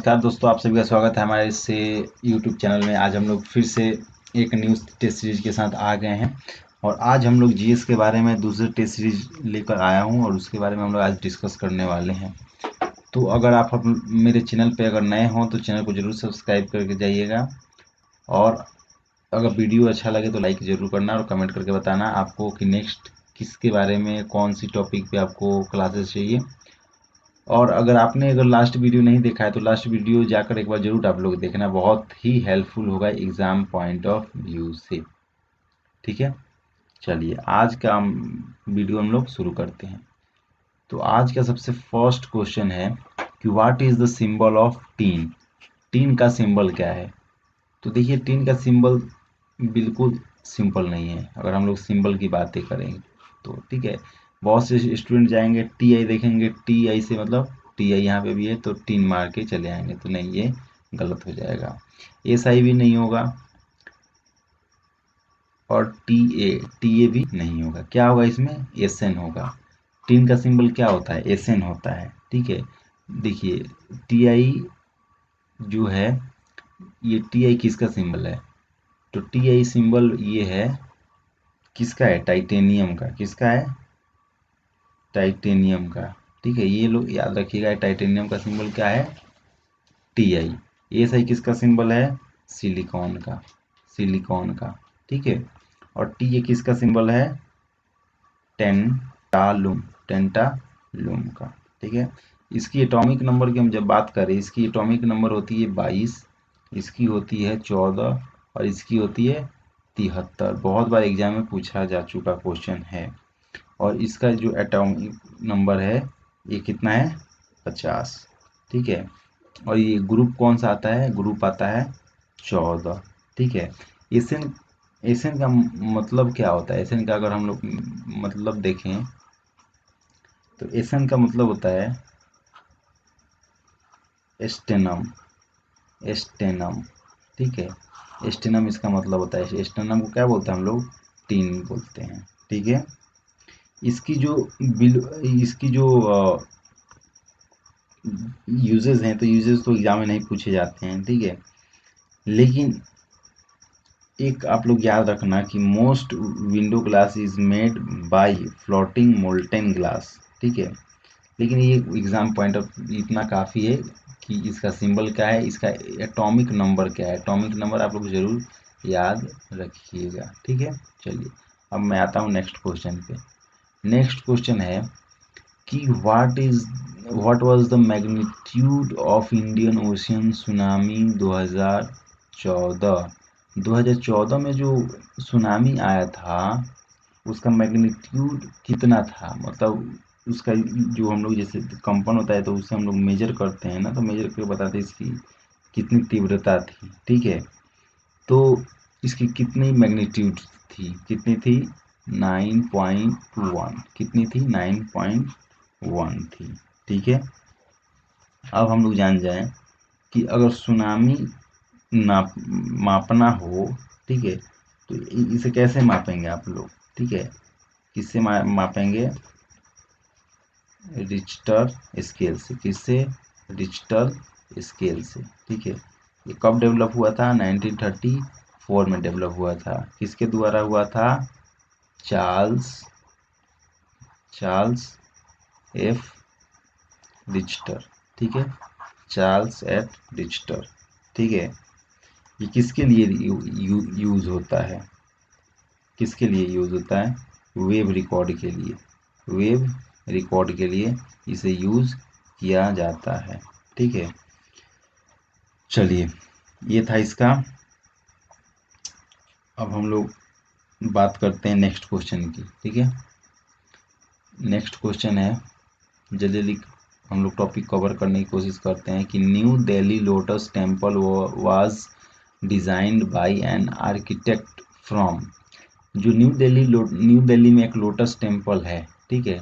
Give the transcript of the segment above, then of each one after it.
नमस्कार दोस्तों, आप सभी का स्वागत है हमारे इस यूट्यूब चैनल में। आज हम लोग फिर से एक न्यूज़ टेस्ट सीरीज के साथ आ गए हैं और आज हम लोग जीएस के बारे में दूसरे टेस्ट सीरीज लेकर आया हूं और उसके बारे में हम लोग आज डिस्कस करने वाले हैं। तो अगर आप मेरे चैनल पे अगर नए हों तो चैनल को ज़रूर सब्सक्राइब करके जाइएगा और अगर वीडियो अच्छा लगे तो लाइक ज़रूर करना और कमेंट करके बताना आपको कि नेक्स्ट किसके बारे में, कौन सी टॉपिक पे आपको क्लासेस चाहिए। और अगर लास्ट वीडियो नहीं देखा है तो लास्ट वीडियो जाकर एक बार जरूर आप लोग देखना, बहुत ही हेल्पफुल होगा एग्ज़ाम पॉइंट ऑफ व्यू से। ठीक है, चलिए आज का वीडियो हम लोग शुरू करते हैं। तो आज का सबसे फर्स्ट क्वेश्चन है कि what is the symbol of tin. Tin का सिंबल क्या है? तो देखिए, टीन का सिंबल बिल्कुल सिंपल नहीं है अगर हम लोग सिंबल की बातें करेंगे तो। ठीक है, बहुत से स्टूडेंट जाएंगे टी आई देखेंगे, टी आई से मतलब टी आई यहाँ पे भी है तो टीन मार के चले आएंगे, तो नहीं, ये गलत हो जाएगा। एस आई भी नहीं होगा और टी ए भी नहीं होगा। क्या होगा इसमें? एस एन होगा। टीन का सिंबल क्या होता है? एस एन होता है। ठीक है, देखिए टी आई जो है, ये टी आई किसका सिंबल है? तो टी आई सिंबल ये है, किसका है? टाइटेनियम का। किसका है? टाइटेनियम का। ठीक है, ये लोग याद रखिएगा, टाइटेनियम का सिंबल क्या है? T I. एस आई किसका सिंबल है? सिलिकॉन का। सिलिकॉन का। ठीक है, और टी ए किसका सिंबल है? टेंटालुम। टेंटालुम का। ठीक है, इसकी एटॉमिक नंबर की हम जब बात करें, इसकी एटॉमिक नंबर होती है 22, इसकी होती है 14 और इसकी होती है 73। बहुत बार एग्जाम में पूछा जा चुका क्वेश्चन है। और इसका जो एटॉमिक नंबर है ये कितना है? 50। ठीक है, और ये ग्रुप कौन सा आता है? ग्रुप आता है 14। ठीक है, एसएन एसएन का मतलब क्या होता है? एसएन का अगर हम लोग मतलब देखें तो एसएन का मतलब होता है एस्टेनम। एस्टेनम। ठीक है, एस्टेनम इसका मतलब होता है। एस्टेनम को क्या बोलते हैं हम लोग? टीन बोलते हैं। ठीक है, इसकी जो इसकी जो यूजेस हैं, तो यूजेस तो एग्जाम में नहीं पूछे जाते हैं। ठीक है, लेकिन एक आप लोग याद रखना कि most window glass is made by floating molten glass. ठीक है, लेकिन ये एग्जाम पॉइंट ऑफ इतना काफ़ी है कि इसका सिंबल क्या है, इसका एटॉमिक नंबर क्या है। एटॉमिक नंबर आप लोग जरूर याद रखिएगा। ठीक है, चलिए अब मैं आता हूँ नेक्स्ट क्वेश्चन पे। नेक्स्ट क्वेश्चन है कि what was the magnitude of Indian ocean tsunami 2014। 2014 में जो सुनामी आया था उसका मैग्नीट्यूड कितना था? मतलब उसका जो हम लोग जैसे कंपन होता है तो उससे हम लोग मेजर करते हैं ना, तो मेजर करके बताते हैं इसकी कितनी तीव्रता थी। ठीक है, तो इसकी कितनी मैग्नीट्यूड थी? कितनी थी? 9.1। कितनी थी? 9.1 थी। ठीक है, अब हम लोग जान जाएं कि अगर सुनामी मापना हो, ठीक है, तो इसे कैसे मापेंगे आप लोग? ठीक है, किससे मापेंगे? रिक्टर स्केल से। किससे? रिक्टर स्केल से। ठीक है, ये कब डेवलप हुआ था? 1934 में डेवलप हुआ था। किसके द्वारा हुआ था? Charles F Richter. ठीक है, चार्ल्स एफ रिक्टर। ठीक है, ये किसके लिए यूज होता है? किसके लिए यूज होता है? वेब रिकॉर्ड के लिए। वेब रिकॉर्ड के लिए इसे यूज किया जाता है। ठीक है, चलिए ये था इसका। अब हम लोग बात करते हैं नेक्स्ट क्वेश्चन की। ठीक है, नेक्स्ट क्वेश्चन है, जल्दी जल्दी हम लोग टॉपिक कवर करने की कोशिश करते हैं कि new Delhi lotus temple was designed bye an architect from. जो न्यू दिल्ली में एक लोटस टेम्पल है, ठीक है,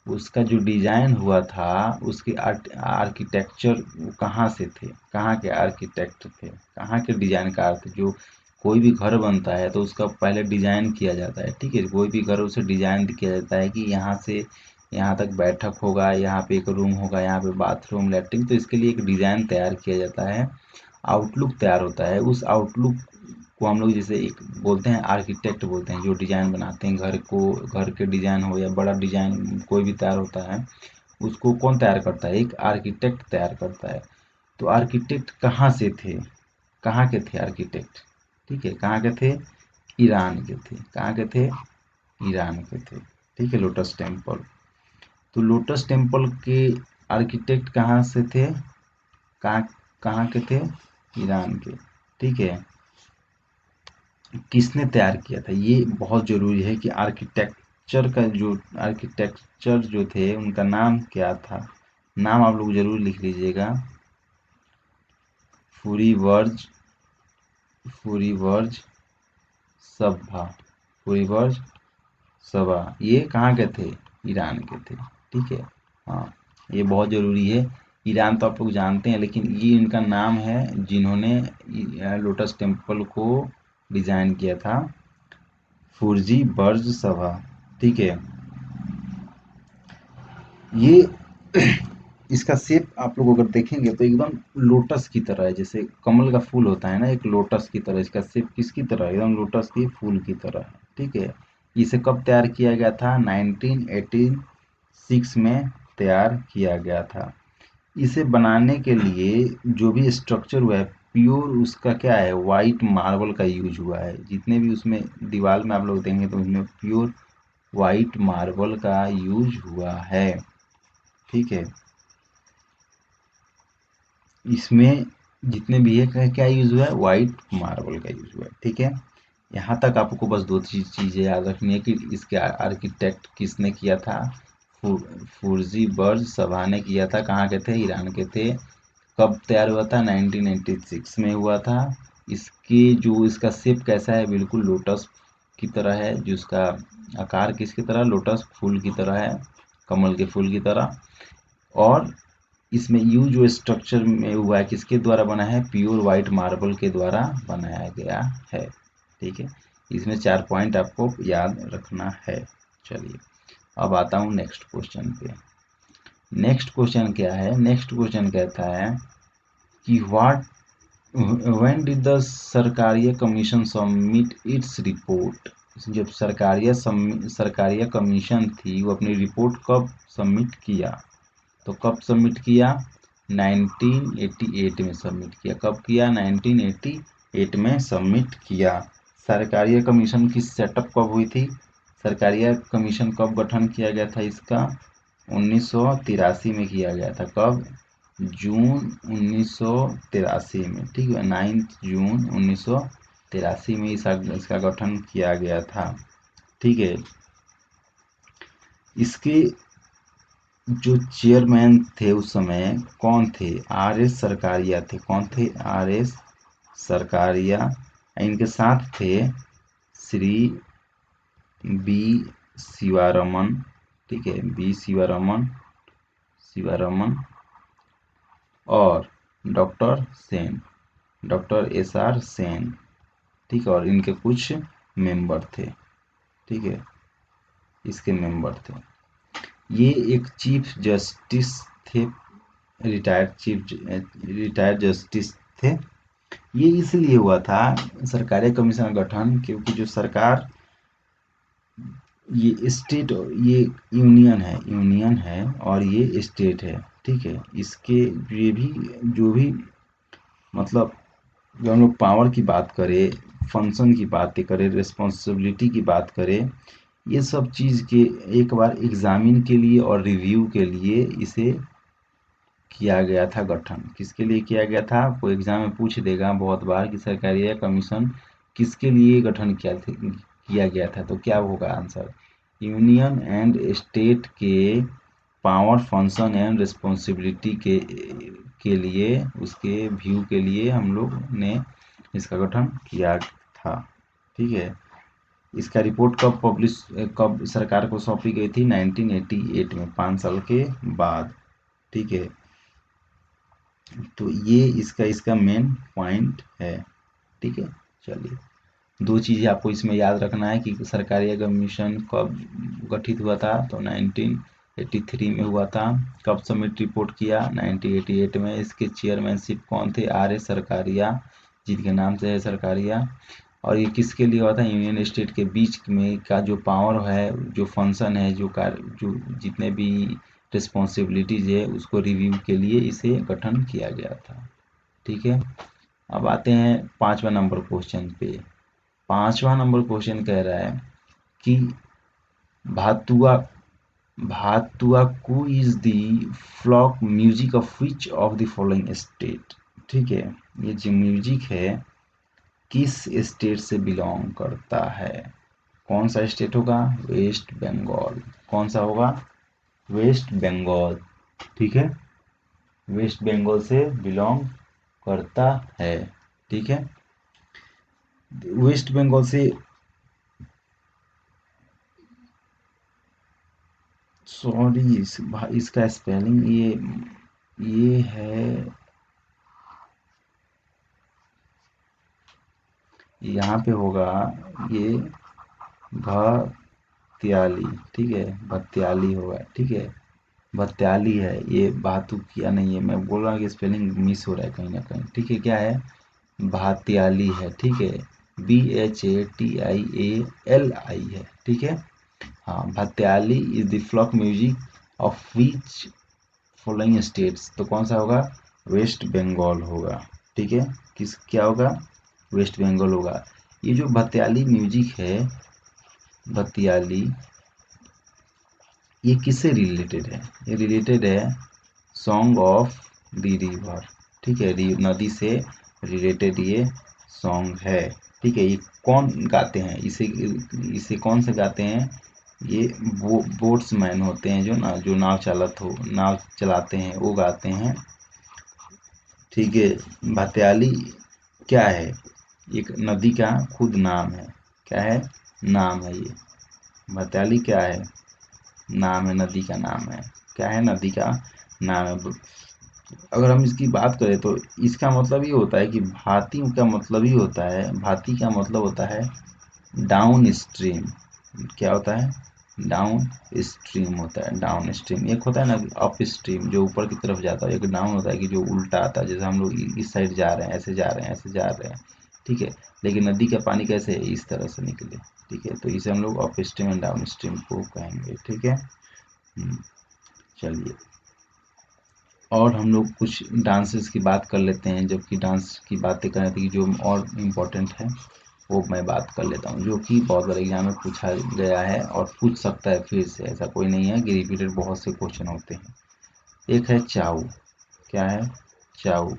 उसका जो डिजाइन हुआ था, उसके आर्किटेक्चर कहाँ से थे? कहाँ के आर्किटेक्ट थे? कहाँ के डिजाइनकार थे? जो कोई भी घर बनता है तो उसका पहले डिजाइन किया जाता है। ठीक है, कोई भी घर उसे डिजाइन किया जाता है कि यहाँ से यहाँ तक बैठक होगा, यहाँ पे एक रूम होगा, यहाँ पे बाथरूम, लैट्रिन। तो इसके लिए एक डिज़ाइन तैयार किया जाता है, आउटलुक तैयार होता है। उस आउटलुक को हम लोग जैसे एक बोलते हैं आर्किटेक्ट बोलते हैं, जो डिज़ाइन बनाते हैं घर को, घर के डिज़ाइन हो या बड़ा डिज़ाइन कोई भी तैयार होता है, उसको कौन तैयार करता है? एक आर्किटेक्ट तैयार करता है। तो आर्किटेक्ट कहाँ से थे? कहाँ के थे आर्किटेक्ट? ठीक है, कहाँ के थे? ईरान के थे। कहाँ के थे? ईरान के थे। ठीक है, लोटस टेम्पल। तो लोटस टेम्पल के आर्किटेक्ट कहाँ से थे? कहाँ कहाँ के थे? ईरान के। ठीक है, किसने तैयार किया था? ये बहुत ज़रूरी है कि आर्किटेक्चर जो थे उनका नाम क्या था? नाम आप लोग ज़रूर लिख लीजिएगा। फूरीबर्ज सभा, फूरीबर्ज सभा। ये कहाँ के थे? ईरान के थे। ठीक है, हाँ, ये बहुत ज़रूरी है। ईरान तो आप लोग जानते हैं, लेकिन ये इनका नाम है जिन्होंने लोटस टेम्पल को डिज़ाइन किया था, फूर्जी बर्ज सभा। ठीक है, ये इसका शेप आप लोग अगर देखेंगे तो एकदम लोटस की तरह है, जैसे कमल का फूल होता है ना, एक लोटस की तरह। इसका शेप किसकी तरह है? एकदम लोटस के फूल की तरह है। ठीक है, इसे कब तैयार किया गया था? 1986 में तैयार किया गया था। इसे बनाने के लिए जो भी स्ट्रक्चर हुआ है, प्योर उसका क्या है? वाइट मार्बल का यूज हुआ है। जितने भी उसमें दीवार में आप लोग देंगे तो उसमें प्योर वाइट मार्बल का यूज हुआ है। ठीक है, इसमें जितने भी है क्या यूज हुआ है? वाइट मार्बल का यूज हुआ है। ठीक है, यहाँ तक आपको बस दो चीजें याद रखनी है कि इसके आर्किटेक्ट किसने किया था? फूर्जी बर्ज सभा ने किया था। कहाँ के थे? ईरान के थे। कब तैयार हुआ था? 1986 में हुआ था। इसका शेप कैसा है? बिल्कुल लोटस की तरह है। जो इसका आकार किसकी तरह? लोटस फूल की तरह है, कमल के फूल की तरह। और इसमें जो स्ट्रक्चर में हुआ है किसके द्वारा बना है? प्योर वाइट मार्बल के द्वारा बनाया गया है। ठीक है, इसमें 4 पॉइंट आपको याद रखना है। चलिए, अब आता हूँ नेक्स्ट क्वेश्चन पे। नेक्स्ट क्वेश्चन क्या है? नेक्स्ट क्वेश्चन कहता है कि when did the Sarkaria commission submit its report? जब सरकारिया कमीशन थी, वो अपनी रिपोर्ट कब सबमिट किया? तो कब सबमिट किया? 1988 में सबमिट किया। कब किया? 1988 में सबमिट किया। सरकारिया कमीशन की सेटअप कब हुई थी? सरकारिया कमीशन कब गठन किया गया था इसका? 1983 में किया गया था। कब? जून 1983 में। ठीक है, 9 जून 1983 में इसका गठन किया गया था। ठीक है, इसके जो चेयरमैन थे उस समय कौन थे? आर.एस. सरकारिया थे। कौन थे? आर.एस. सरकारिया। इनके साथ थे श्री बी शिवारमन। ठीक है, बी शिवारमन और doctor Sen, doctor SR. Sen. ठीक है, और इनके कुछ मेंबर थे। ठीक है, इसके मेंबर थे। ये एक चीफ जस्टिस थे, रिटायर्ड जस्टिस थे। ये इसलिए हुआ था सरकारी कमीशन का गठन, क्योंकि जो सरकार, ये स्टेट, ये यूनियन है और ये स्टेट है। ठीक है, इसके ये भी जो भी मतलब जब हम लोग पावर की बात करें, फंक्शन की बात करें, रिस्पॉन्सिबिलिटी की बात करें, ये सब चीज़ के एक बार एग्जामिन के लिए और रिव्यू के लिए इसे किया गया था गठन। किसके लिए किया गया था? कोई एग्जाम में पूछ देगा बहुत बार कि सरकारिया कमीशन किसके लिए गठन किया गया था, तो क्या होगा आंसर? यूनियन एंड स्टेट के पावर, फंक्शन एंड रिस्पॉन्सिबिलिटी के लिए, उसके व्यू के लिए हम लोग ने इसका गठन किया था। ठीक है, इसका रिपोर्ट कब सरकार को सौंपी गई थी? 1988 में, 5 साल के बाद। ठीक है, तो ये इसका मेन पॉइंट है। ठीक है, चलिए, दो चीज़ें आपको इसमें याद रखना है कि सरकारी कमीशन कब गठित हुआ था, तो 83 में हुआ था। कब सबमिट रिपोर्ट किया? 1988 में। इसके चेयरमैनशिप कौन थे? आर एस सरकारिया, जिनके नाम से है सरकारिया। और ये किसके लिए हुआ था? यूनियन स्टेट के बीच में का जो पावर है, जो फंक्शन है, जो कार्य, जो जितने भी रिस्पॉन्सिबिलिटीज है, उसको रिव्यू के लिए इसे गठन किया गया था। ठीक है, अब आते हैं 5वां नंबर क्वेश्चन पे। 5वां नंबर क्वेश्चन कह रहा है कि भातुआ भातुआकू is the folk music of which of the following state. ठीक है, ये जो म्यूजिक है किस स्टेट से बिलोंग करता है? कौन सा स्टेट होगा? वेस्ट बंगाल। कौन सा होगा? वेस्ट बंगाल। ठीक है, वेस्ट बंगाल से बिलोंग करता है। ठीक है, वेस्ट बंगाल से, सॉरी इसका स्पेलिंग ये है, यहाँ पे होगा ये भत्याली। ठीक है, भत्याली होगा। ठीक है, भत्याली है ये, बातू किया नहीं है। मैं बोल रहा हूँ कि स्पेलिंग मिस हो रहा है कहीं ना कहीं। ठीक है, क्या है? भात्याली है। ठीक है, BHATIALI है। ठीक है, हाँ, Bhatiali is the folk music of which following states. तो कौन सा होगा? वेस्ट बंगाल होगा। ठीक है, किस क्या होगा? वेस्ट बंगाल होगा। ये जो भत्याली म्यूजिक है, भत्याली, ये किससे रिलेटेड है? ये रिलेटेड है सॉन्ग ऑफ द रिवर। ठीक है, नदी से रिलेटेड ये सॉन्ग है। ठीक है, ये कौन गाते हैं इसे? इसे कौन से गाते हैं? ये बोट्समैन होते हैं, जो नाव चलाते हैं, वो गाते हैं। ठीक है, भत्याली क्या है? एक नदी का खुद नाम है। क्या है? नाम है ये। भत्याली क्या है? नाम है, नदी का नाम है। क्या है? नदी का नाम है। अगर हम इसकी बात करें तो इसका मतलब ये होता है कि भाती का मतलब ही होता है, भाती का मतलब होता है डाउन स्ट्रीम। क्या होता है? डाउन स्ट्रीम होता है। डाउन स्ट्रीम एक होता है ना, अप स्ट्रीम जो ऊपर की तरफ जाता है, एक डाउन होता है कि जो उल्टा आता है, जैसे हम लोग इस साइड जा रहे हैं, ऐसे जा रहे हैं, ऐसे जा रहे हैं। ठीक है, लेकिन नदी का पानी कैसे है? इस तरह से निकले। ठीक है, तो इसे हम लोग up stream and down stream को कहेंगे। ठीक है, चलिए, और हम लोग कुछ डांसेस की बात कर लेते हैं। जबकि डांस की बातें कर रहे थे, जो और इम्पोर्टेंट है वो मैं बात कर लेता हूँ, जो कि बहुत बार एग्जाम में पूछा गया है और पूछ सकता है फिर से। ऐसा कोई नहीं है कि रिपीटेड बहुत से क्वेश्चन होते हैं। एक है चाऊ। क्या है? चाऊ।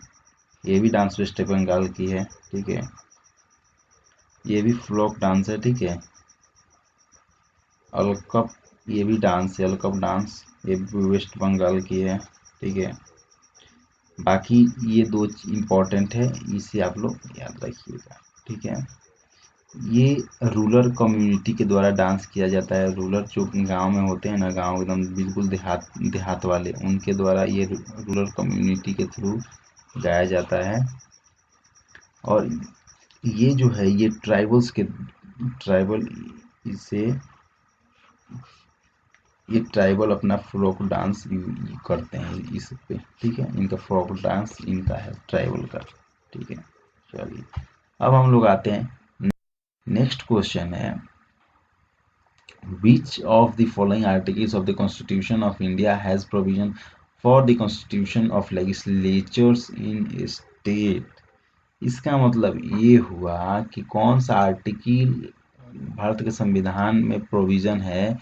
ये भी डांस वेस्ट बंगाल की है। ठीक है, ये भी फ्लोक डांस है। ठीक है, अलकप, ये भी डांस है, अलकप डांस, ये भी वेस्ट बंगाल की है। ठीक है, बाकी ये दो इम्पोर्टेंट है, इसे आप लोग याद रखिएगा। ठीक है, ये रूरल कम्युनिटी के द्वारा डांस किया जाता है। रूरल जो गांव में होते हैं ना, गांव एकदम बिल्कुल देहात वाले, उनके द्वारा ये रूरल कम्युनिटी के थ्रू गाया जाता है। और ये जो है, ये ट्राइबल इसे ये ट्राइबल अपना फोक डांस करते हैं इस पे। ठीक है, इनका फोक डांस इनका है, ट्राइबल का। ठीक है, चलिए, अब हम लोग आते हैं, नेक्स्ट क्वेश्चन है, which of the following articles of the Constitution of India has provision for the constitution of legislatures in state। इसका मतलब ये हुआ कि कौन सा आर्टिकल भारत के संविधान में प्रोविजन है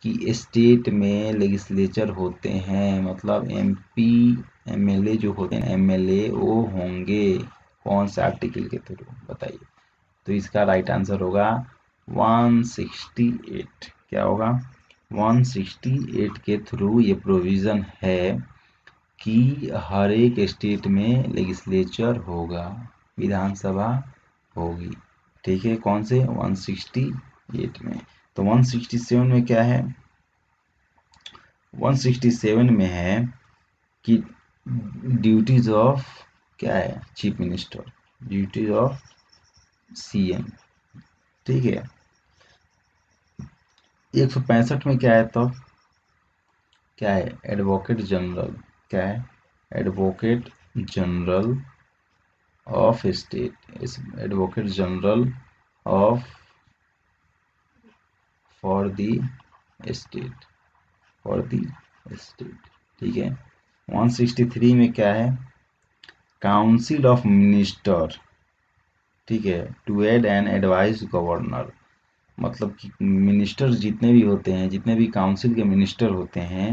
कि स्टेट में लेजिस्लेचर होते हैं, मतलब एमपी एमएलए जो होते हैं, एमएलए वो होंगे कौन सा आर्टिकल के थ्रू? बताइए। तो इसका राइट आंसर होगा 168। क्या होगा? 168 के थ्रू ये प्रोविज़न है कि हर एक स्टेट में लेजिस्लेचर होगा, विधानसभा होगी। ठीक है, कौन से? 168 में। तो 167 में क्या है? 167 में है कि ड्यूटीज ऑफ, क्या है? Chief minister, duties of CM. ठीक है, 165 में क्या है? तो क्या है? Advocate general. क्या है? Advocate general of state. Advocate general of for the state, for the state. ठीक है। 163 में क्या है? Council of minister. ठीक है। To aid and advise governor, मतलब कि मिनिस्टर जितने भी होते हैं, जितने भी काउंसिल के मिनिस्टर होते हैं,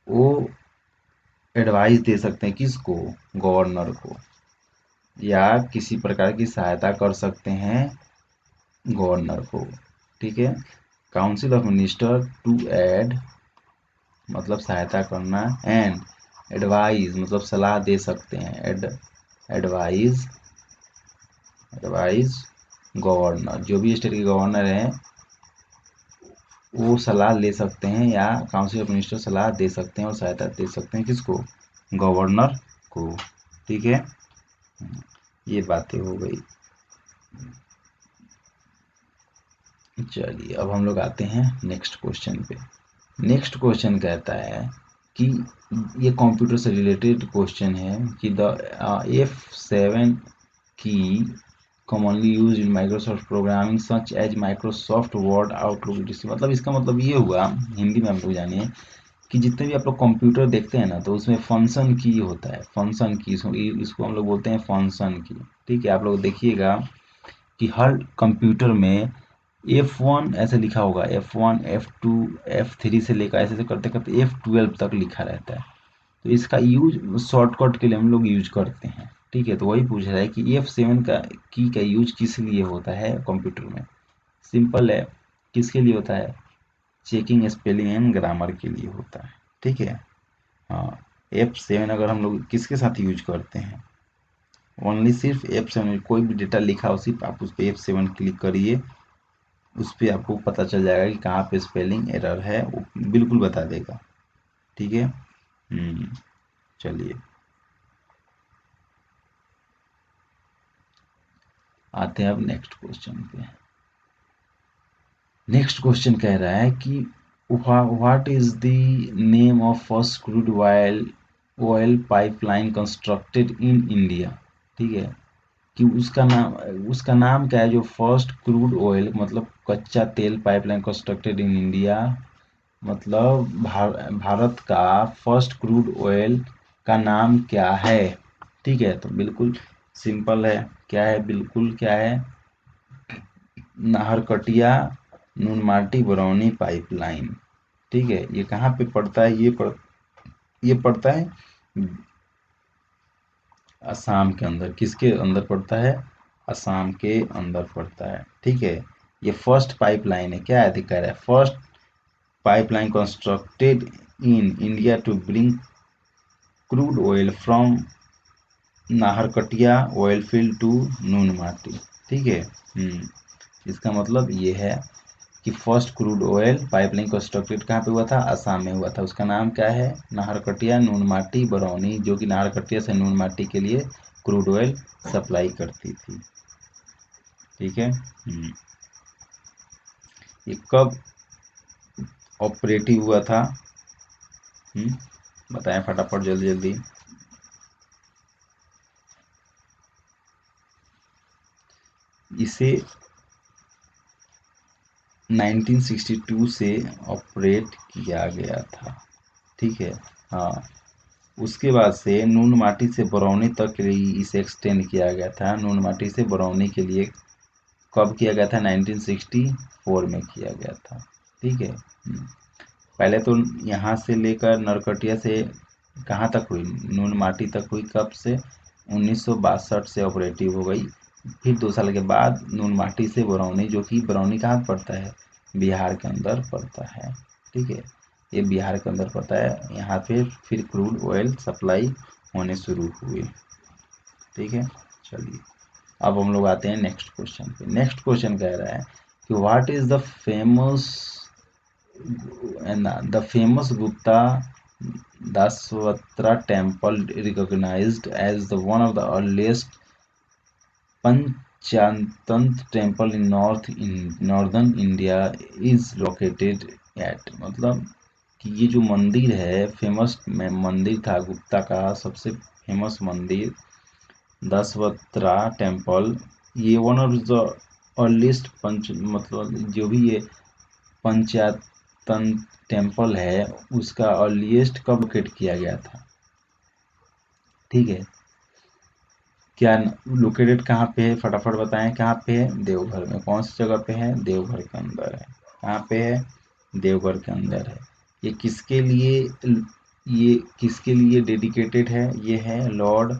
वो एडवाइस दे सकते हैं किसको? गवर्नर को, या किसी प्रकार की सहायता कर सकते हैं गवर्नर को। ठीक है। Council of minister to aid मतलब सहायता करना, एंड एडवाइस मतलब सलाह दे सकते हैं। एडवाइस एडवाइस गवर्नर, जो भी स्टेट के गवर्नर हैं वो सलाह ले सकते हैं, या काउंसिल ऑफ मिनिस्टर सलाह दे सकते हैं और सहायता दे सकते हैं किसको? गवर्नर को। ठीक है। ये बातें हो गई। चलिए अब हम लोग आते हैं नेक्स्ट क्वेश्चन पे। नेक्स्ट क्वेश्चन कहता है कि ये कंप्यूटर से रिलेटेड क्वेश्चन है कि द F7 की commonly use in Microsoft programming such as Microsoft Word, Outlook, मतलब इसका मतलब ये हुआ, हिंदी में हम लोग जानिए, कि जितने भी आप लोग कंप्यूटर देखते हैं ना, तो उसमें फंक्शन की होता है। फंक्शन की, इसको हम लोग बोलते हैं फंक्शन की। ठीक है। आप लोग देखिएगा कि हर कंप्यूटर में F1 ऐसे लिखा होगा, F1, F2, F3 से लेकर ऐसे करते करते F12 तक लिखा रहता है। तो इसका यूज शॉर्टकट के लिए हम लोग यूज करते हैं। ठीक है। तो वही पूछ रहा है कि F7 का की का यूज किस लिए होता है कंप्यूटर में? सिंपल है, किसके लिए होता है? चेकिंग स्पेलिंग एंड ग्रामर के लिए होता है। ठीक है। हाँ। F7 अगर हम लोग किसके साथ यूज करते हैं? ओनली सिर्फ F7, कोई भी डेटा लिखा हो सिर्फ आप उस पर F7 क्लिक करिए, उस पर आपको पता चल जाएगा कि कहाँ पे स्पेलिंग एरर है, वो बिल्कुल बता देगा। ठीक है। चलिए आते हैं अब नेक्स्ट क्वेश्चन पे। नेक्स्ट क्वेश्चन कह रहा है कि what is the name of first crude oil pipeline constructed in India? ठीक है। कि उसका नाम क्या है, जो फर्स्ट क्रूड ऑयल मतलब कच्चा तेल पाइपलाइन कंस्ट्रक्टेड इन इंडिया, मतलब भारत का फर्स्ट क्रूड ऑयल का नाम क्या है? ठीक है। तो बिल्कुल सिंपल है। क्या है? बिल्कुल क्या है? नाहरकटिया नूनमाटी बरौनी पाइपलाइन। ठीक है। ये कहाँ पे पड़ता है? ये पड़ता है असम के अंदर। किसके अंदर पड़ता है? असम के अंदर पड़ता है। ठीक है। ये फर्स्ट पाइपलाइन है। क्या है? कह रहा है first pipeline constructed in India to bring crude oil from Naharkatiya oil field to Noonmati. ठीक है। इसका मतलब ये है कि first crude oil pipeline constructed कहाँ पे हुआ था? असम में हुआ था। उसका नाम क्या है? नाहरकटिया नूनमाटी बरौनी, जो कि नाहरकटिया से नूनमाटी के लिए क्रूड ऑयल सप्लाई करती थी। ठीक है। ये कब ऑपरेटिव हुआ था? बताएं फटाफट, जल्दी जल्दी। इसे 1962 से ऑपरेट किया गया था। ठीक है। हाँ। उसके बाद से नून माटी से बरौनी तक के लिए इसे एक्सटेंड किया गया था। नून माटी से बरौनी के लिए कब किया गया था? 1964 में किया गया था। ठीक है। पहले तो यहाँ से लेकर नरकटिया से कहाँ तक हुई? नून माटी तक हुई। कब से? 1962 से ऑपरेटिव हो गई। फिर 2 साल के बाद नून माटी से बरौनी, जो कि बरौनी कहाँ पड़ता है? बिहार के अंदर पड़ता है। ठीक है। ये बिहार के अंदर पड़ता है। यहाँ पे फिर क्रूड ऑयल सप्लाई होने शुरू हुए। ठीक है। चलिए अब हम लोग आते हैं नेक्स्ट क्वेश्चन पे। नेक्स्ट क्वेश्चन कह रहा है कि what is the famous Gupta Dashavatara temple recognized as the one of the earliest Panchatantra temple in northern India is located at? मतलब कि ये जो मंदिर है, फेमस मंदिर था गुप्ता का सबसे फेमस मंदिर दशवत्रा टेम्पल, ये वन ऑफ द अर्लीस्ट मतलब जो भी ये पंचायतन टेम्पल है उसका अर्लीस्ट कब लोकेट किया गया था, ठीक है। क्या लोकेटेड कहाँ पे है, फटाफट बताएं कहाँ पे है, देवघर में। कौन सी जगह पे है, देवघर के अंदर है। कहाँ पे है, देवघर के अंदर है। ये किसके लिए डेडिकेटेड है, ये है लॉर्ड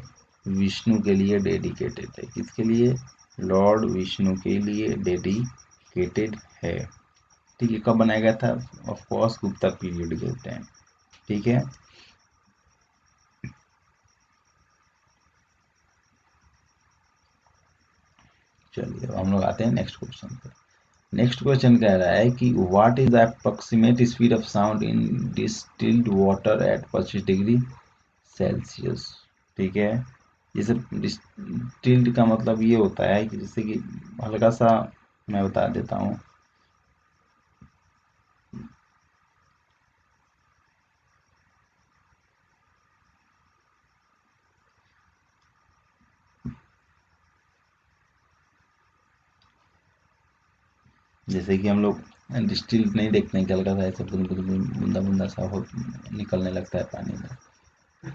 विष्णु के लिए डेडिकेटेड है। किसके लिए, लॉर्ड विष्णु के लिए डेडिकेटेड है, ठीक है। कब बनाया गया था, ऑफ कोर्स गुप्ता पीरियड के टाइम, ठीक है। चलिए अब हम लोग आते हैं नेक्स्ट क्वेश्चन पे। नेक्स्ट क्वेश्चन कह रहा है कि what is the approximate speed of sound in distilled water at 25 degree Celsius, ठीक है। जैसे डिस्टिल्ड का मतलब ये होता है कि जैसे कि हल्का सा मैं बता देता हूँ, जैसे कि हम लोग डिस्टिल्ड नहीं देखते हैं कि हल्का सा ऐसा बूंदा बूंदा सा हो निकलने लगता है पानी में,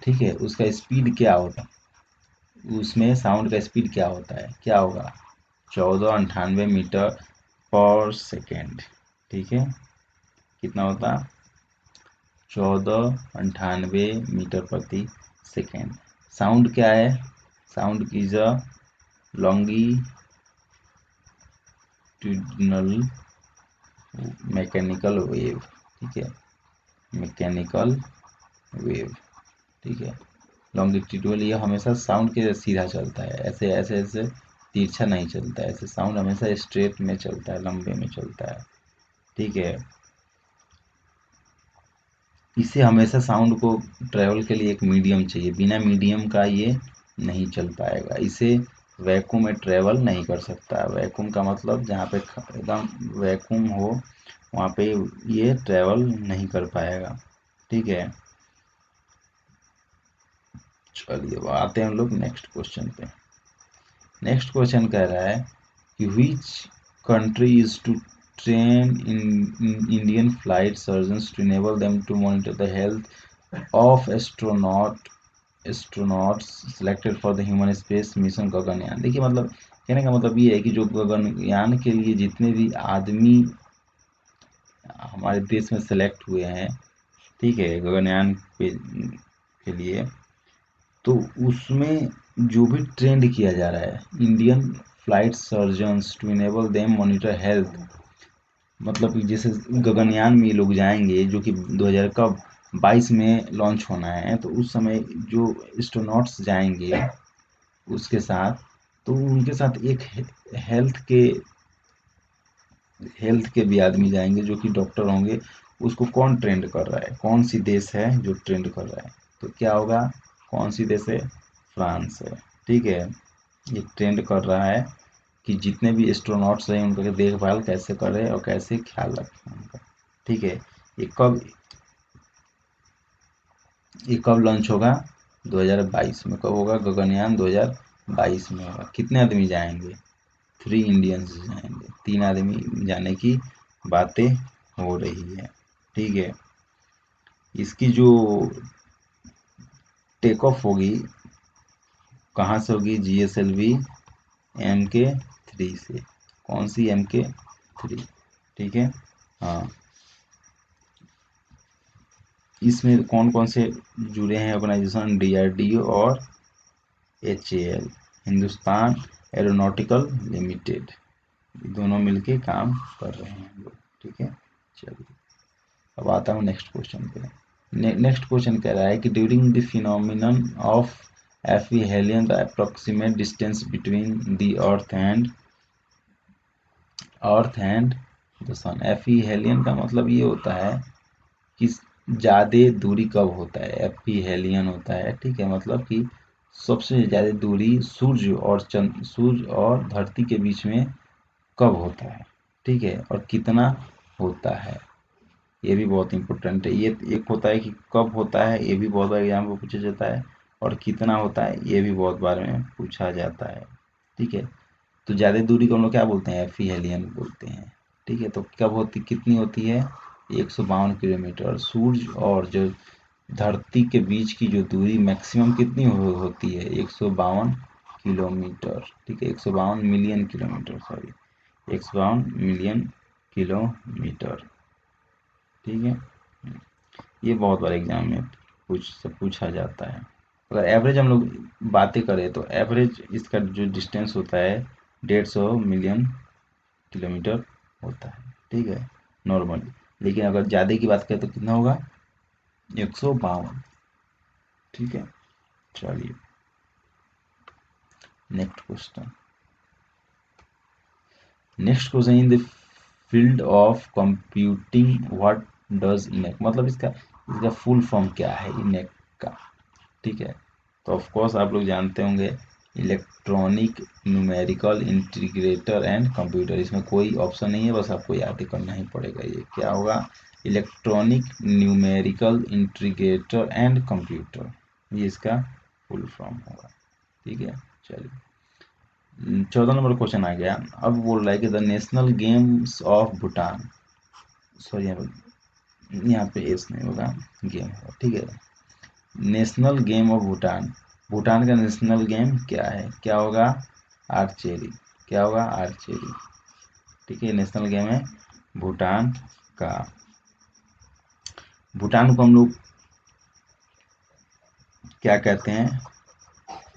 ठीक है। उसका स्पीड क्या होता है, उसमें साउंड का स्पीड क्या होता है, क्या होगा, 1498 मीटर पर सेकेंड, ठीक है। कितना होता, 1498 मीटर प्रति सेकेंड। साउंड क्या है, sound is a longitudinal mechanical wave, ठीक है, मैकेनिकल वेव, ठीक है। लॉन्गिट्यूडल ये हमेशा साउंड के सीधा चलता है, ऐसे ऐसे ऐसे तिरछा नहीं चलता है, ऐसे साउंड हमेशा स्ट्रेट में चलता है, लंबे में चलता है, ठीक है। इसे हमेशा साउंड को ट्रेवल के लिए एक मीडियम चाहिए, बिना मीडियम का ये नहीं चल पाएगा। इसे वैक्यूम में ट्रेवल नहीं कर सकता। वैक्यूम का मतलब जहाँ पे एकदम वैक्यूम हो वहाँ पे ये ट्रेवल नहीं कर पाएगा, ठीक है। चलिए आते हैं हम लोग नेक्स्ट क्वेश्चन पे। नेक्स्ट क्वेश्चन कह रहा है कि which country is to train in Indian flight surgeons to enable them to monitor the health of astronauts selected for the human space mission Gaganyaan. देखिए मतलब कहने का मतलब ये है कि जो गगनयान के लिए जितने भी आदमी हमारे देश में सेलेक्ट हुए हैं, ठीक है, गगनयान के लिए, तो उसमें जो भी ट्रेंड किया जा रहा है Indian flight surgeons to enable them monitor health, मतलब कि जैसे गगनयान में लोग जाएंगे जो कि 2022 में लॉन्च होना है, तो उस समय जो एस्ट्रोनॉट्स जाएंगे उसके साथ, तो उनके साथ एक हेल्थ के भी आदमी जाएंगे जो कि डॉक्टर होंगे। उसको कौन ट्रेंड कर रहा है, कौन सी देश है जो ट्रेंड कर रहा है, तो क्या होगा, कौन सी देश है, फ्रांस है, ठीक है। ये ट्रेंड कर रहा है कि जितने भी एस्ट्रोनॉट्स हैं उनका देखभाल कैसे करें और कैसे ख्याल रखें उनका, ठीक है। ये कब ये कब लॉन्च होगा, 2022 में। कब होगा, गगनयान 2022 में होगा। कितने आदमी जाएंगे, 3 इंडियंस जाएंगे, 3 आदमी जाने की बातें हो रही है, ठीक है। इसकी जो टेक ऑफ होगी कहाँ से होगी, GSLV MK3 से। कौन सी, MK3, ठीक है। हाँ, इसमें कौन कौन से जुड़े हैं ऑर्गेनाइजेशन, DRDO और HAL, हिंदुस्तान एरोनॉटिकल लिमिटेड, दोनों मिलके काम कर रहे हैं लोग, ठीक है। चलिए अब आता हूँ नेक्स्ट क्वेश्चन पे। नेक्स्ट क्वेश्चन कह रहा है कि during the phenomenon of aphelion the approximate distance between the earth and the sun. Aphelion का मतलब ये होता है कि ज़्यादा दूरी कब होता है, एफिहेलियन होता है, ठीक है, मतलब कि सबसे ज़्यादा दूरी सूर्य और धरती के बीच में कब होता है, ठीक है, और कितना होता है, ये भी बहुत इंपॉर्टेंट है। ये एक होता है कि कब होता है, ये भी बहुत बार एग्जाम में पूछा जाता है, और कितना होता है ये भी बहुत बार में पूछा जाता है। ठीक है, तो ज़्यादा दूरी को हम लोग क्या बोलते हैं, एफिहेलियन बोलते हैं। ठीक है, तो कब होती, कितनी होती है, 152 किलोमीटर। सूर्य और जो धरती के बीच की जो दूरी मैक्सिमम कितनी होती है, 152 किलोमीटर। ठीक है, 152 million kilometre, sorry 152 million kilometre. ठीक है, ये बहुत बार एग्जाम में पूछा जाता है। अगर एवरेज हम लोग बातें करें तो एवरेज इसका जो डिस्टेंस होता है 150 मिलियन किलोमीटर होता है। ठीक है, नॉर्मली। लेकिन अगर ज़्यादा की बात करें तो कितना होगा, 152। ठीक है, चलिए next question. Next question, in the field of computing what does ENIAC, मतलब इसका फुल फॉर्म क्या है इनेक का। ठीक है, तो ऑफ कोर्स आप लोग जानते होंगे, electronic numerical integrator and computer. इसमें कोई ऑप्शन नहीं है, बस आपको याद करना ही पड़ेगा। ये क्या होगा, electronic numerical integrator and computer, ये इसका फुल फॉर्म होगा। ठीक है, चलिए 14 नंबर क्वेश्चन आ गया। अब बोल रहा है कि the national games of Bhutan, sorry यहाँ पे एस नहीं होगा, गेम होगा। ठीक है, national game of Bhutan, Bhutan का नेशनल गेम क्या है, क्या होगा, आर्चेरी। क्या होगा, आर्चेरी। ठीक है, नेशनल गेम है भूटान का। भूटान को हम लोग क्या कहते हैं,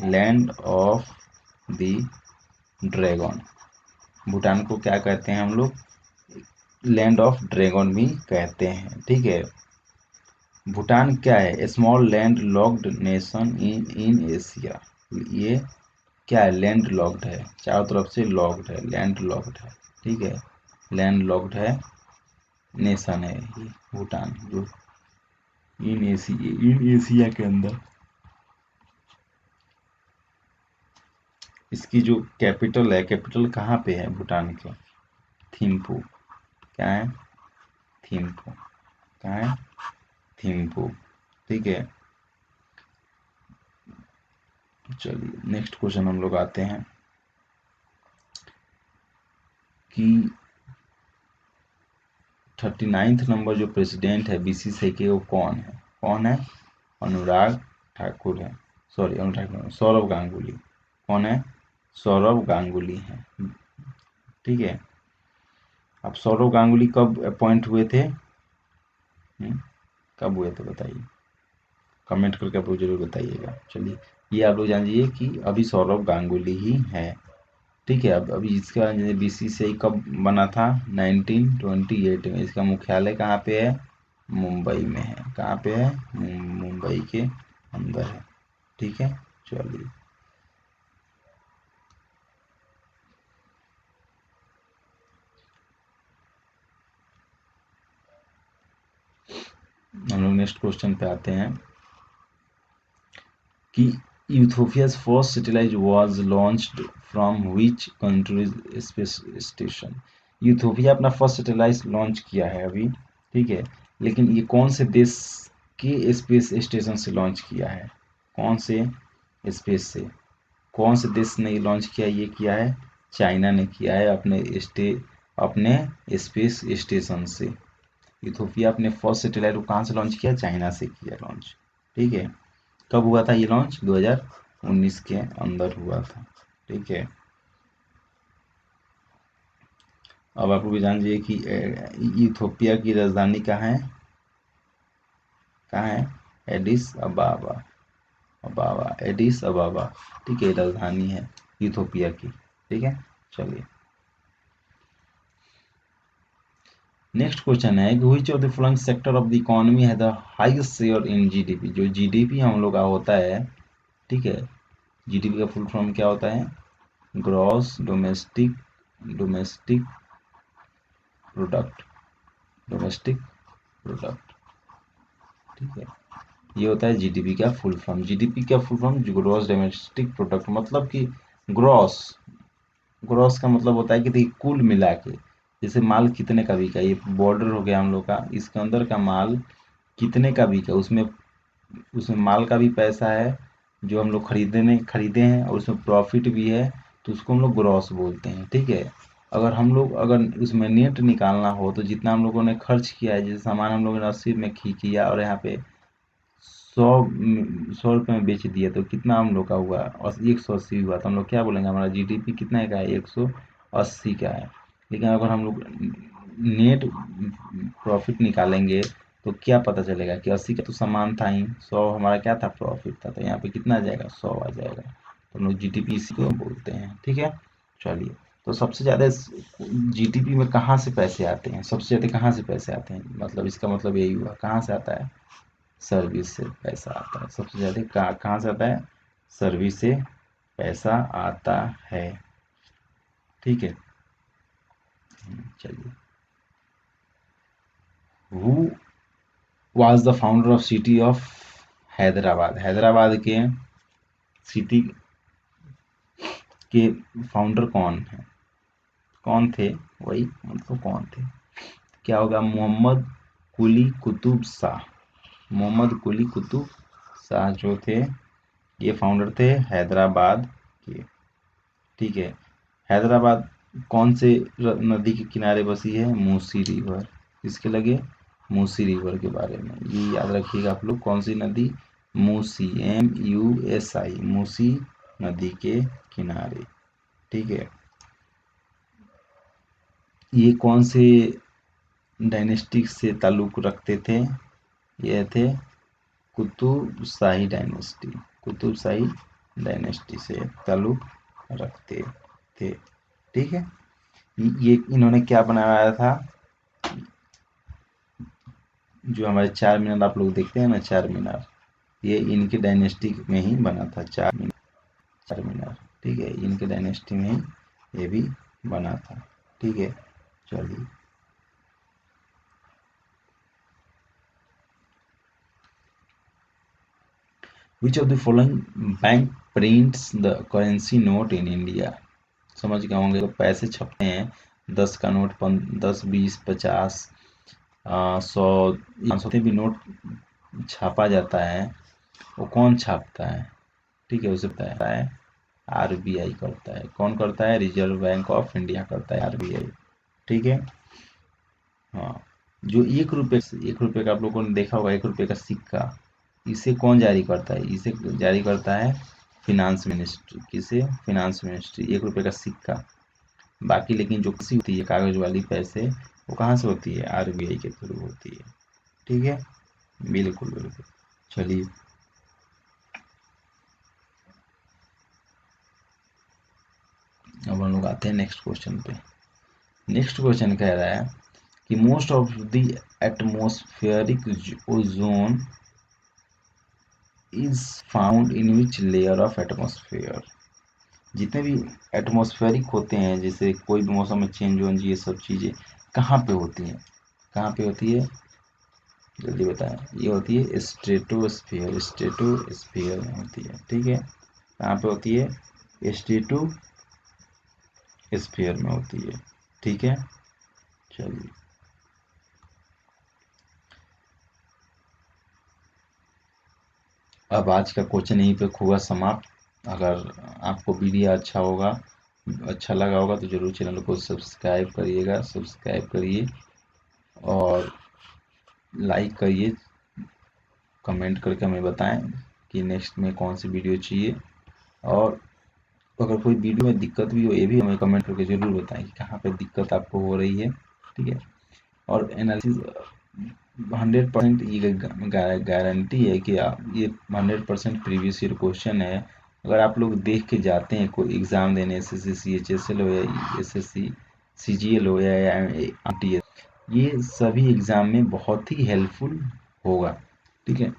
land of the dragon. Bhutan को क्या कहते हैं हम लोग, लैंड ऑफ ड्रैगन भी कहते हैं। ठीक है, भूटान क्या है, small land locked nation in Asia. ये क्या है, लैंड लॉक्ड है, चारों तरफ से लॉक्ड है, लैंड लॉक्ड है। ठीक है, लैंड लॉक्ड है नेशन है ये भूटान, जो इन एशिया के अंदर। इसकी जो कैपिटल है, कैपिटल कहाँ पे है भूटान के, थिम्पू। क्या है, थिम्पू। क्या है, थिम्पू। ठीक है, चलिए नेक्स्ट क्वेश्चन हम लोग आते हैं कि 39 नंबर जो प्रेसिडेंट है बीसीसीआई के, वो कौन है, कौन है, अनुराग ठाकुर है, सॉरी अनुराग नहीं, सौरव गांगुली। कौन है, सौरव गांगुली है। ठीक है, अब सौरव गांगुली कब अपॉइंट हुए थे, कब हुए थे बताइए, कमेंट करके आप लोग जरूर बताइएगा। चलिए ये आप लोग जान लीजिए कि अभी सौरव गांगुली ही है। ठीक है, अब अभी इसके बाद बीसीसीआई कब बना था, 1928 में। इसका मुख्यालय कहाँ पे है, मुंबई में है। कहाँ पे है, मुंबई के अंदर है। ठीक है, चलिए हम लोग नेक्स्ट क्वेश्चन पे आते हैं कि Ethiopia's first satellite was launched from which countries space station. Ethiopia अपना फर्स्ट सैटेलाइट लॉन्च किया है अभी। ठीक है, लेकिन ये कौन से देश के स्पेस स्टेशन से लॉन्च किया है, कौन से स्पेस से, कौन से देश ने लॉन्च किया, ये किया है चाइना ने किया है अपने स्पेस स्टेशन से। इथियोपिया अपने फर्स्ट सैटेलाइट को कहाँ से लॉन्च किया, चाइना से किया लॉन्च। ठीक है, कब हुआ था ये लॉन्च, 2019 के अंदर हुआ था। ठीक है, अब आप लोग जान लीजिए कि इथियोपिया की राजधानी कहाँ है, कहाँ है, एडिस अबाबा, अबाबा, एडिस अबाबा। ठीक है, राजधानी है इथियोपिया की। ठीक है, चलिए नेक्स्ट क्वेश्चन है, which of the following sector of the economy है the highest share in GDP. जो जीडीपी हम लोग का होता है, ठीक है, जीडीपी का फुल फॉर्म क्या होता है, gross domestic product, domestic product. ठीक है, ये होता है जीडीपी का फुल फॉर्म। जीडीपी का full form gross domestic product, मतलब कि ग्रॉस, ग्रॉस का मतलब होता है कि देखिए कुल मिला के, जैसे माल कितने का बिका, ये बॉर्डर हो गया हम लोग का, इसके अंदर का माल कितने का बिका, उसमें उसमें माल का भी पैसा है जो हम लोग खरीदे हैं, और उसमें प्रॉफिट भी है, तो उसको हम लोग ग्रॉस बोलते हैं। ठीक है, अगर उसमें नेट निकालना हो तो जितना हम लोगों ने खर्च किया है, जैसे सामान हम लोगों ने 80 में किया और यहाँ पे 100 रुपये में बेच दिया, तो कितना हम लोग का हुआ, 180 हुआ, तो हम लोग क्या बोलेंगे, हमारा जीडीपी कितना का है, 180 का है। लेकिन अगर हम लोग नेट प्रॉफिट निकालेंगे तो क्या पता चलेगा कि 80 का तो सामान था ही, 100 हमारा क्या था, प्रॉफिट था, तो यहाँ पे कितना आ जाएगा, 100 आ जाएगा। तो हम लोग जीडीपी इसी को बोलते हैं। ठीक है, चलिए, तो सबसे ज़्यादा जीडीपी में कहाँ से पैसे आते हैं, सबसे ज़्यादा कहाँ से पैसे आते हैं, मतलब इसका मतलब यही हुआ, कहाँ से आता है, सर्विस से पैसा आता है। सबसे ज़्यादा कहाँ से आता है, सर्विस से पैसा आता है। ठीक है, चलिए, who was the founder of city of Hyderabad, Hyderabad के सिटी के फाउंडर कौन है, कौन थे, वही मतलब कौन थे, क्या होगा, मोहम्मद कुली कुतुब शाह, मोहम्मद कुली कुतुब शाह जो थे, ये फाउंडर थे हैदराबाद के। ठीक है, हैदराबाद कौन से नदी के किनारे बसी है, मूसी रिवर, किसके लगे, मूसी रिवर के बारे में ये याद रखिएगा आप लोग, कौन सी नदी, मूसी, MUSI, मूसी नदी के किनारे। ठीक है, ये कौन से डायनेस्टी से ताल्लुक रखते थे, ये थे कुतुब शाही डायनेस्टी, कुतुब शाही डायनेस्टी से ताल्लुक रखते थे। ठीक है, ये इन्होंने क्या बनाया था, जो हमारे 4 मीनार आप लोग देखते हैं ना, 4 मीनार, ये इनके डायनेस्टी में ही बना था, 4 मीनार। ठीक है, इनके डायनेस्टी में ही ये भी बना था। ठीक है, चलिए, विच of the following bank prints the currency note in India, समझ गए होंगे, तो पैसे छपते हैं, 10 का नोट, 10, 20, 50, 100, 500 भी नोट छापा जाता है, वो कौन छापता है, ठीक है, उसे पता है, RBI करता है। कौन करता है, रिजर्व बैंक ऑफ इंडिया करता है, RBI। ठीक है, हाँ, जो 1 रुपये का आप लोगों ने देखा होगा, 1 रुपये का सिक्का, इसे कौन जारी करता है, इसे जारी करता है फिनांस मिनिस्ट्री, किसे, फिनांस मिनिस्ट्री, 1 रुपये का सिक्का। बाकी लेकिन जो किसी होती है कागज वाली पैसे, वो कहाँ से होती है, RBI के थ्रू होती है। ठीक है, बिल्कुल बिल्कुल, चलिए, अब हम लोग आते हैं नेक्स्ट क्वेश्चन पे। नेक्स्ट क्वेश्चन कह रहा है कि most of the atmospheric ozone is found in which layer of atmosphere, जितने भी एटमॉस्फेरिक होते हैं, जैसे कोई भी मौसम में चेंज होना, ये सब चीज़ें कहाँ पे होती हैं, कहाँ पे होती है, जल्दी बताएं, ये होती है स्ट्रेटोस्फीयर, स्ट्रेटोस्फीयर में होती है। ठीक है, कहाँ पे होती है, स्ट्रेटोस्फीयर में होती है। ठीक है, चलिए, अब आज का क्वेश्चन यहीं पे हुआ समाप्त। अगर आपको वीडियो अच्छा लगा होगा तो जरूर चैनल को सब्सक्राइब करिएगा, सब्सक्राइब करिए और लाइक करिए, कमेंट करके हमें बताएं कि नेक्स्ट में कौन सी वीडियो चाहिए, और अगर कोई वीडियो में दिक्कत भी हो, ये भी हमें कमेंट करके ज़रूर बताएं कि कहाँ पे दिक्कत आपको हो रही है। ठीक है, और एनालिसिस 100% ये गारंटी है कि आप ये 100% प्रीवियस ईयर क्वेश्चन है। अगर आप लोग देख के जाते हैं कोई एग्ज़ाम देने, SSC CHSL हो या SSC CGL हो या ITS, ये सभी एग्ज़ाम में बहुत ही हेल्पफुल होगा। ठीक है,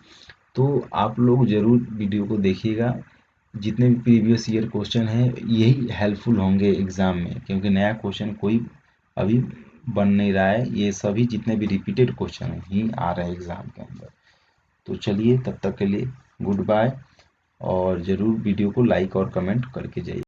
तो आप लोग ज़रूर वीडियो को देखिएगा, जितने भी प्रीवियस ईयर क्वेश्चन हैं यही हेल्पफुल होंगे एग्ज़ाम में, क्योंकि नया क्वेश्चन कोई अभी बन नहीं रहा है, ये सभी जितने भी रिपीटेड क्वेश्चन ही आ रहे हैं एग्ज़ाम के अंदर। तो चलिए, तब तक के लिए गुड बाय, और ज़रूर वीडियो को लाइक और कमेंट करके जाइए।